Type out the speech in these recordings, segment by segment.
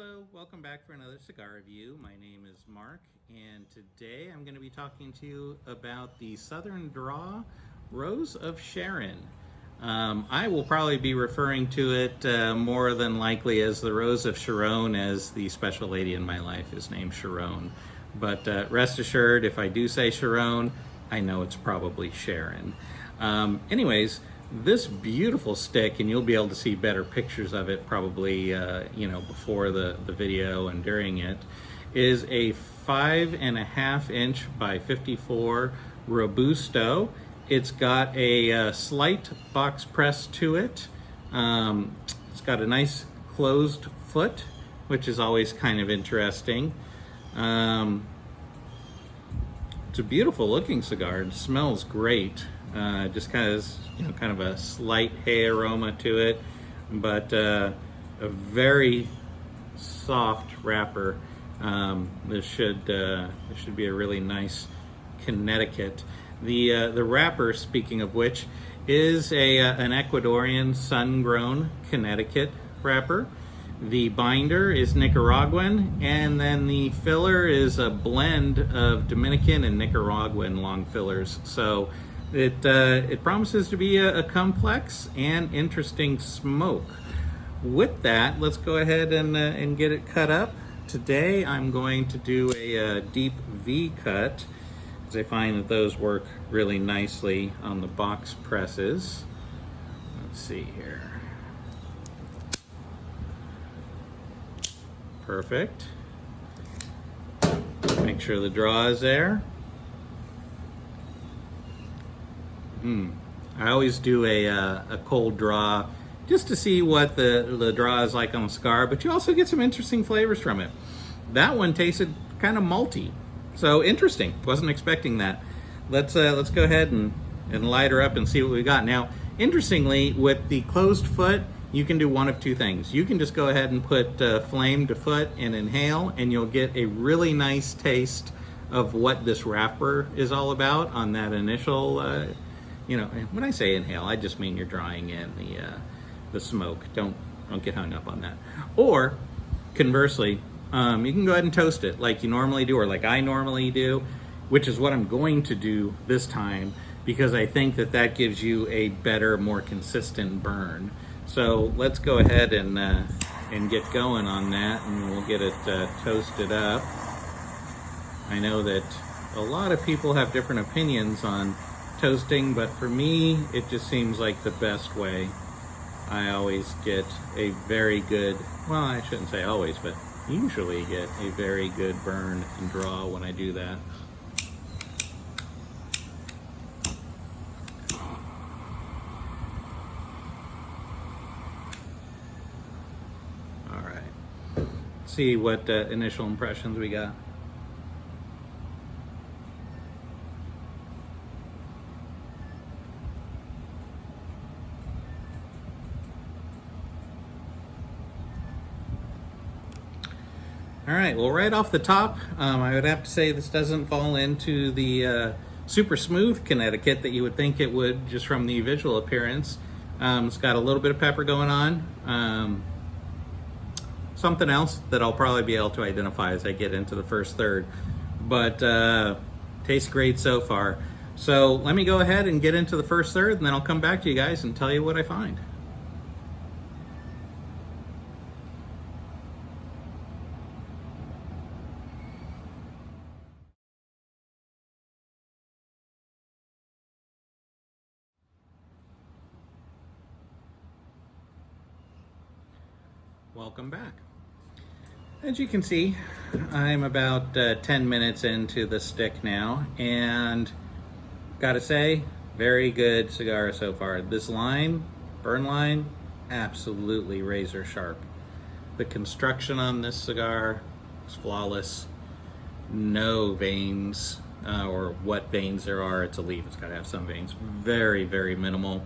Hello, welcome back for another cigar review. My name is Mark, and today I'm going to be talking to you about the Southern Draw Rose of Sharon. I will probably be referring to it more than likely as the Rose of Sharon, as the special lady in my life is named Sharon. But rest assured, if I do say Sharon, I know it's probably Sharon. Anyways, this beautiful stick, and you'll be able to see better pictures of it probably before the video and during it, is a 5.5 inch by 54 Robusto. It's got a slight box press to it. It's got a nice closed foot, which is always kind of interesting. It's a beautiful looking cigar. It smells great. Just kind of a slight hay aroma to it, but a very soft wrapper. This should be a really nice Connecticut. The wrapper, speaking of which, is an Ecuadorian sun-grown Connecticut wrapper. The binder is Nicaraguan, and then the filler is a blend of Dominican and Nicaraguan long fillers. So it promises to be a complex and interesting smoke. With that, let's go ahead and get it cut up. Today I'm going to do a deep V cut, because I find that those work really nicely on the box presses. Let's see here. Perfect. Make sure the draw is there. I always do a cold draw just to see what the draw is like on the cigar, but you also get some interesting flavors from it. That one tasted kind of malty, so interesting. Wasn't expecting that. Let's go ahead and light her up and see what we got. Now, interestingly, with the closed foot, you can do one of two things. You can just go ahead and put flame to foot and inhale, and you'll get a really nice taste of what this wrapper is all about on that initial when I say inhale, I just mean you're drawing in the smoke. Don't get hung up on that. Or conversely, you can go ahead and toast it like you normally do, or like I normally do, which is what I'm going to do this time, because I think that gives you a better, more consistent burn. So let's go ahead and get going on that, and we'll get it toasted up. I know that a lot of people have different opinions on toasting, but for me, it just seems like the best way. I always get a very good, well, I shouldn't say always, but usually get a very good burn and draw when I do that. All right, let's see what initial impressions we got. All right, well, right off the top, I would have to say this doesn't fall into the super smooth Connecticut that you would think it would just from the visual appearance. It's got a little bit of pepper going on. Something else that I'll probably be able to identify as I get into the first third. But tastes great so far. So let me go ahead and get into the first third, and then I'll come back to you guys and tell you what I find. Welcome back. As you can see, I'm about 10 minutes into the stick now, and gotta say, very good cigar so far. This line, burn line, absolutely razor sharp. The construction on this cigar is flawless. No veins, or what veins there are. It's a leaf, it's gotta have some veins. Very, very minimal.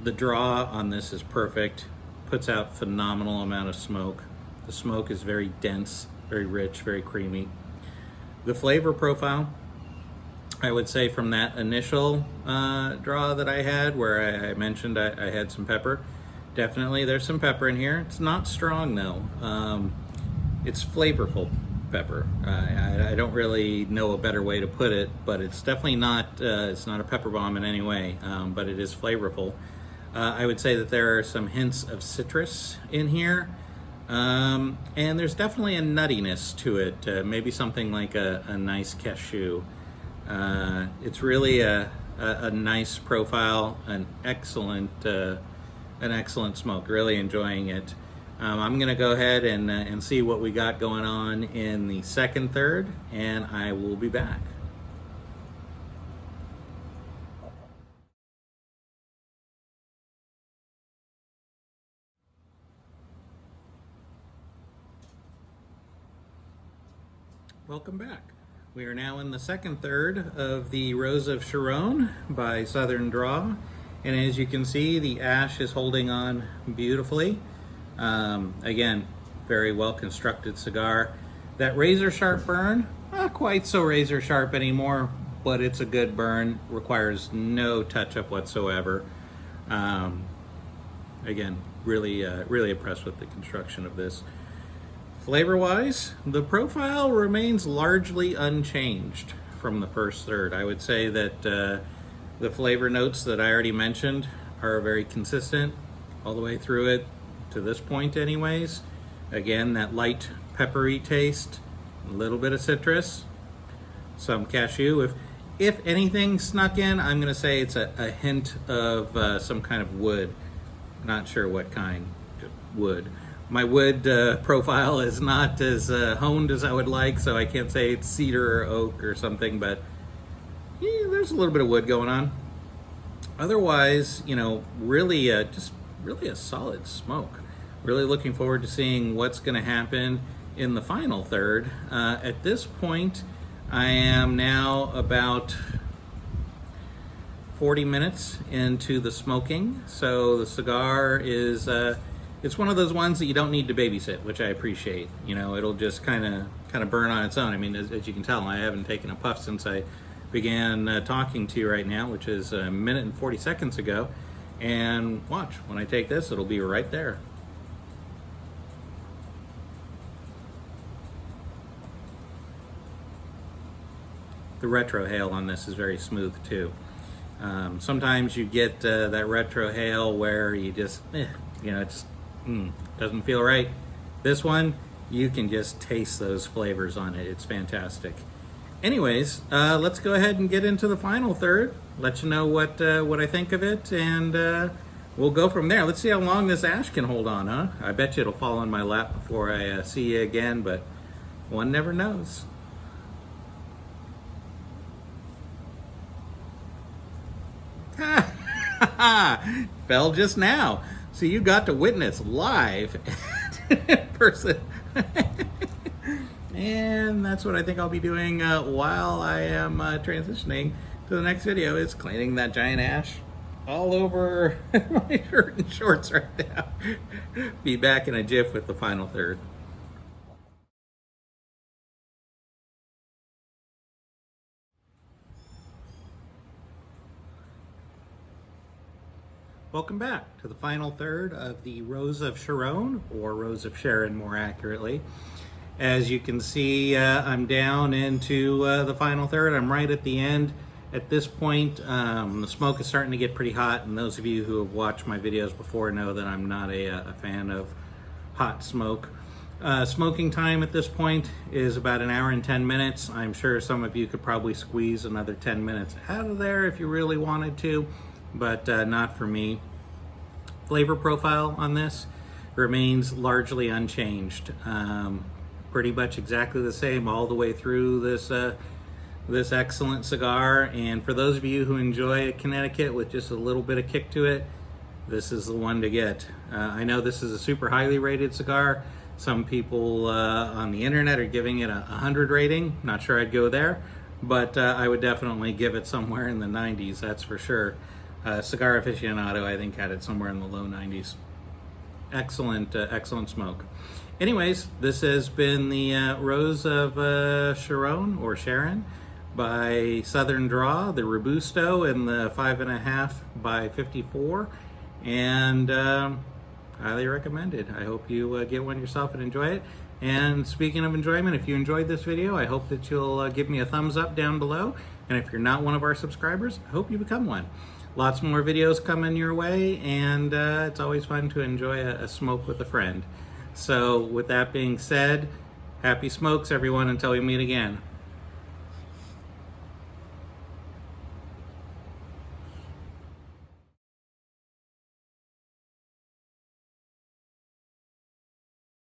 The draw on this is perfect. Puts out phenomenal amount of smoke. The smoke is very dense, very rich, very creamy. The flavor profile, I would say from that initial draw that I had, where I mentioned I had some pepper, definitely there's some pepper in here. It's not strong though. it's flavorful pepper. I don't really know a better way to put it, but it's definitely not, it's not a pepper bomb in any way, but it is flavorful. I would say that there are some hints of citrus in here, and there's definitely a nuttiness to it, maybe something like a nice cashew. It's really a nice profile, an excellent smoke. Really enjoying it. I'm going to go ahead and see what we got going on in the second third, and I will be back. Welcome back. We are now in the second third of the Rose of Sharon by Southern Draw, and as you can see, the ash is holding on beautifully. Again, very well constructed cigar. That razor sharp burn, not quite so razor sharp anymore, but it's a good burn. Requires no touch up whatsoever. Again, really impressed with the construction of this. Flavor wise, the profile remains largely unchanged from the first third. I would say that the flavor notes that I already mentioned are very consistent all the way through it to this point anyways. Again, that light peppery taste, a little bit of citrus, some cashew. If anything snuck in, I'm going to say it's a hint of some kind of wood. Not sure what kind, just wood. My wood profile is not as honed as I would like, so I can't say it's cedar or oak or something, but yeah, there's a little bit of wood going on. Otherwise, you know, really just really a solid smoke. Really looking forward to seeing what's going to happen in the final third. At this point, I am now about 40 minutes into the smoking, so the cigar is it's one of those ones that you don't need to babysit, which I appreciate. You know, it'll just kind of burn on its own. I mean, as you can tell, I haven't taken a puff since I began talking to you right now, which is a minute and 40 seconds ago. And watch, when I take this, it'll be right there. The retrohale on this is very smooth too. Sometimes you get that retrohale where you just, you know, it just doesn't feel right. This one, you can just taste those flavors on it. It's fantastic. Anyways, let's go ahead and get into the final third. Let you know what I think of it, and we'll go from there. Let's see how long this ash can hold on, huh? I bet you it'll fall on my lap before I see you again, but one never knows. Fell just now. So you got to witness live in person. And that's what I think I'll be doing while I am transitioning to the next video, is cleaning that giant ash all over my shirt and shorts right now. Be back in a jiff with the final third. Welcome back to the final third of the Rose of Sharon, or Rose of Sharon more accurately. As you can see, I'm down into the final third. I'm right at the end. At this point, the smoke is starting to get pretty hot, and those of you who have watched my videos before know that I'm not a fan of hot smoke. Smoking time at this point is about an hour and 10 minutes. I'm sure some of you could probably squeeze another 10 minutes out of there if you really wanted to, but not for me. Flavor profile on this remains largely unchanged. Pretty much exactly the same all the way through this excellent cigar. And for those of you who enjoy a Connecticut with just a little bit of kick to it, this is the one to get. I know this is a super highly rated cigar. Some people on the internet are giving it a 100 rating. Not sure I'd go there, but I would definitely give it somewhere in the 90s, that's for sure. Cigar Aficionado, I think, had it somewhere in the low 90s. Excellent, excellent smoke. Anyways, this has been the Rose of Sharon, or Sharon, by Southern Draw, the Robusto in the 5.5 by 54, and highly recommended. I hope you get one yourself and enjoy it. And speaking of enjoyment, if you enjoyed this video, I hope that you'll give me a thumbs up down below. And if you're not one of our subscribers, I hope you become one. Lots more videos coming your way, and it's always fun to enjoy a smoke with a friend. So with that being said, happy smokes everyone until we meet again.